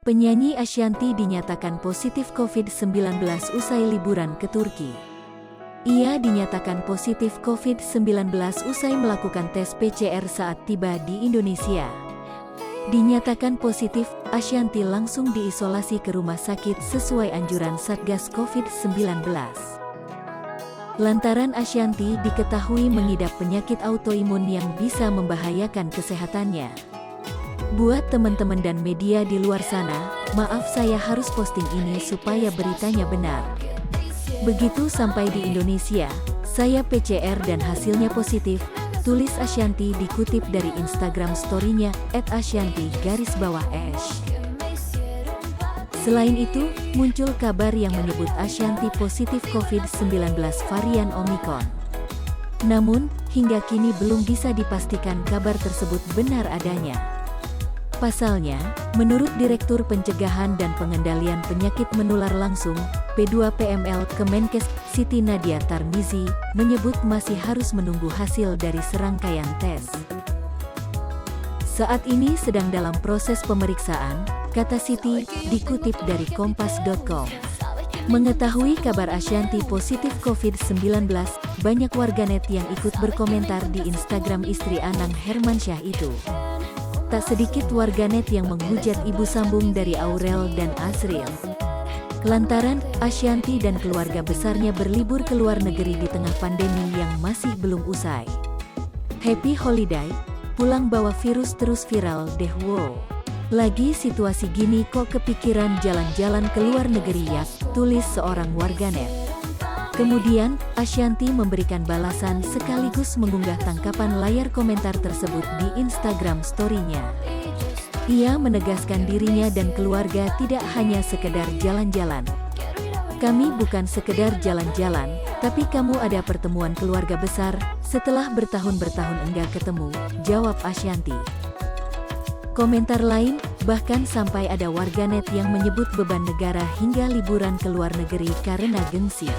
Penyanyi Ashanty dinyatakan positif COVID-19 usai liburan ke Turki. Ia dinyatakan positif COVID-19 usai melakukan tes PCR saat tiba di Indonesia. Dinyatakan positif, Ashanty langsung diisolasi ke rumah sakit sesuai anjuran Satgas COVID-19. Lantaran Ashanty diketahui mengidap penyakit autoimun yang bisa membahayakan kesehatannya. Buat teman-teman dan media di luar sana, maaf saya harus posting ini supaya beritanya benar. Begitu sampai di Indonesia, saya PCR dan hasilnya positif, tulis Ashanty dikutip dari Instagram story-nya @ashanty_ash. Selain itu, muncul kabar yang menyebut Ashanty positif COVID-19 varian Omicron. Namun, hingga kini belum bisa dipastikan kabar tersebut benar adanya. Pasalnya, menurut Direktur Pencegahan dan Pengendalian Penyakit Menular Langsung, P2PML Kemenkes, Siti Nadia Tarmizi, menyebut masih harus menunggu hasil dari serangkaian tes. Saat ini sedang dalam proses pemeriksaan, kata Siti, dikutip dari kompas.com. Mengetahui kabar Ashanty positif COVID-19, banyak warganet yang ikut berkomentar di Instagram istri Anang Hermansyah itu. Tak sedikit warganet yang menghujat ibu sambung dari Aurel dan Asril. Lantaran Ashanty dan keluarga besarnya berlibur ke luar negeri di tengah pandemi yang masih belum usai. Happy holiday, pulang bawa virus terus viral deh wow. Lagi situasi gini kok kepikiran jalan-jalan ke luar negeri ya, tulis seorang warganet. Kemudian, Ashanty memberikan balasan sekaligus mengunggah tangkapan layar komentar tersebut di Instagram story-nya. Ia menegaskan dirinya dan keluarga tidak hanya sekedar jalan-jalan. Kami bukan sekedar jalan-jalan, tapi kamu ada pertemuan keluarga besar, setelah bertahun-tahun enggak ketemu, jawab Ashanty. Komentar lain, bahkan sampai ada warganet yang menyebut beban negara hingga liburan ke luar negeri karena gengsi.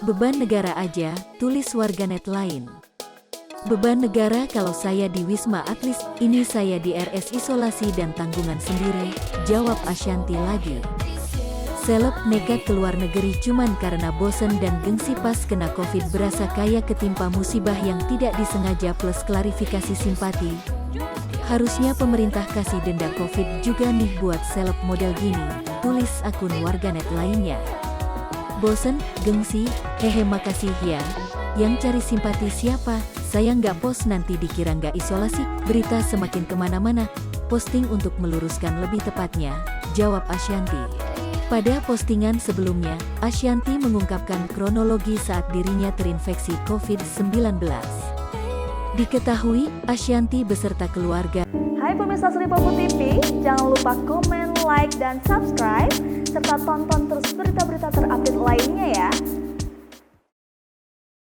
Beban negara aja, tulis warganet lain. Beban negara kalau saya di Wisma Atlet, ini saya di RS isolasi dan tanggungan sendiri, jawab Ashanty lagi. Seleb nekat ke luar negeri cuman karena bosen dan gengsi pas kena Covid berasa kayak ketimpa musibah yang tidak disengaja plus klarifikasi simpati. Harusnya pemerintah kasih denda Covid juga nih buat seleb model gini, tulis akun warganet lainnya. Bosen, gengsi, hehe makasih ya. Yang cari simpati siapa? Saya nggak post nanti dikira nggak isolasi, berita semakin kemana-mana. Posting untuk meluruskan lebih tepatnya, jawab Ashanty. Pada postingan sebelumnya, Ashanty mengungkapkan kronologi saat dirinya terinfeksi COVID-19. Diketahui, Ashanty beserta keluarga. Hai pemirsa Sri Popo TV, jangan lupa komen, like, dan subscribe, serta tonton terus berita-berita terupdate lainnya ya.